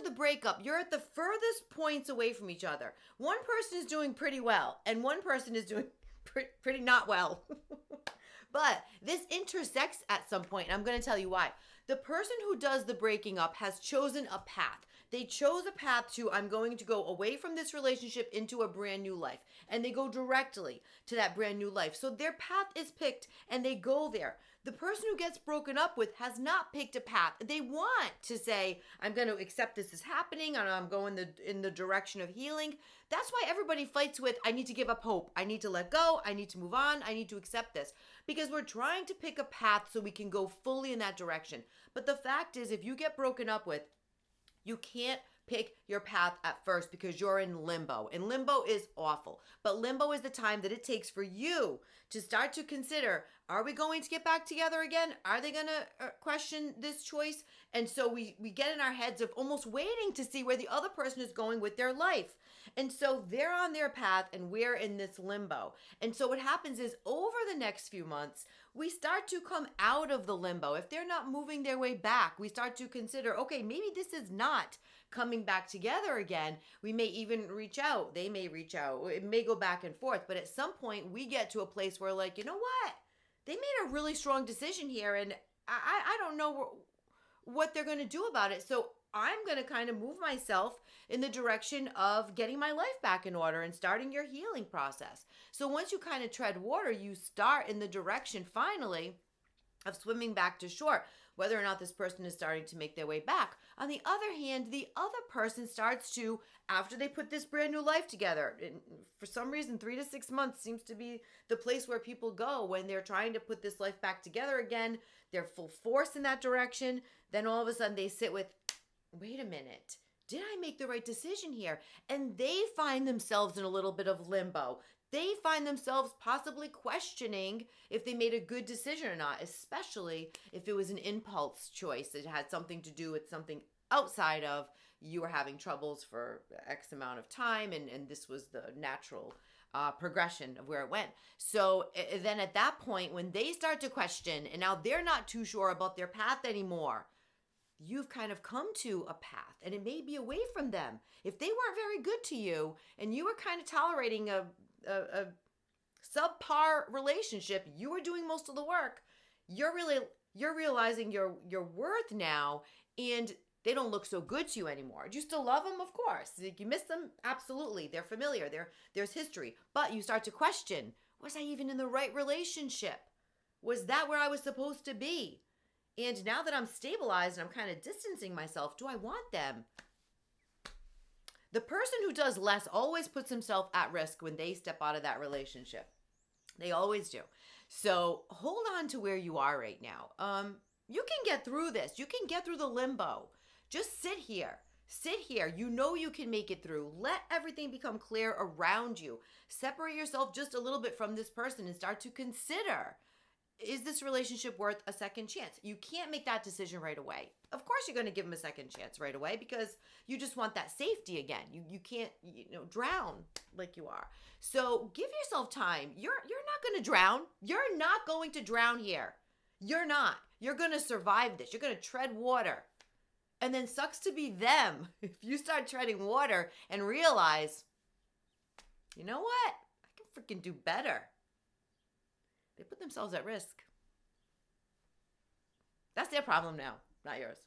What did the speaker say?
the breakup, you're at the furthest points away from each other. One person is doing pretty well, and one person is doing pretty not well. But this intersects at some point, and I'm going to tell you why. The person who does the breaking up has chosen a path. They chose a path to, I'm going to go away from this relationship into a brand new life. And they go directly to that brand new life. So their path is picked and they go there. The person who gets broken up with has not picked a path. They want to say, I'm going to accept this is happening and I'm going in the direction of healing. That's why everybody fights with, I need to give up hope. I need to let go. I need to move on. I need to accept this. Because we're trying to pick a path so we can go fully in that direction. But the fact is, if you get broken up with, you can't pick your path at first because you're in limbo. And limbo is awful. But limbo is the time that it takes for you to start to consider, are we going to get back together again? Are they going to question this choice? And so we get in our heads of almost waiting to see where the other person is going with their life. And so they're on their path and we're in this limbo. And so what happens is over the next few months, we start to come out of the limbo. If they're not moving their way back, we start to consider, okay, maybe this is not coming back together again. We may even reach out. They may reach out. It may go back and forth. But at some point, we get to a place where like, you know what? They made a really strong decision here. And I don't know what they're going to do about it. So I'm going to kind of move myself in the direction of getting my life back in order and starting your healing process. So once you kind of tread water, you start in the direction finally of swimming back to shore, whether or not this person is starting to make their way back. On the other hand, the other person starts to, after they put this brand new life together, and for some reason, 3 to 6 months seems to be the place where people go when they're trying to put this life back together again. They're full force in that direction. Then all of a sudden they sit with, wait a minute, did I make the right decision here? And they find themselves in a little bit of limbo. They find themselves possibly questioning if they made a good decision or not, especially if it was an impulse choice that had something to do with something outside of you were having troubles for X amount of time and this was the natural progression of where it went. So then at that point, when they start to question and now they're not too sure about their path anymore, you've kind of come to a path and it may be away from them. If they weren't very good to you and you were kind of tolerating a subpar relationship, you were doing most of the work, you're realizing your worth now and they don't look so good to you anymore. Do you still love them? Of course. You miss them? Absolutely. They're familiar. There's history. But you start to question, was I even in the right relationship? Was that where I was supposed to be? And now that I'm stabilized and I'm kind of distancing myself, do I want them? The person who does less always puts himself at risk when they step out of that relationship. They always do. So hold on to where you are right now. You can get through this. You can get through the limbo. Just sit here. Sit here. You know you can make it through. Let everything become clear around you. Separate yourself just a little bit from this person and start to consider, is this relationship worth a second chance? You can't make that decision right away. Of course you're going to give them a second chance right away because you just want that safety again. You can't, drown like you are. So give yourself time. You're not going to drown. You're not going to drown here. You're not. You're going to survive this. You're going to tread water. And then sucks to be them if you start treading water and realize, you know what? I can freaking do better. They put themselves at risk. That's their problem now, not yours.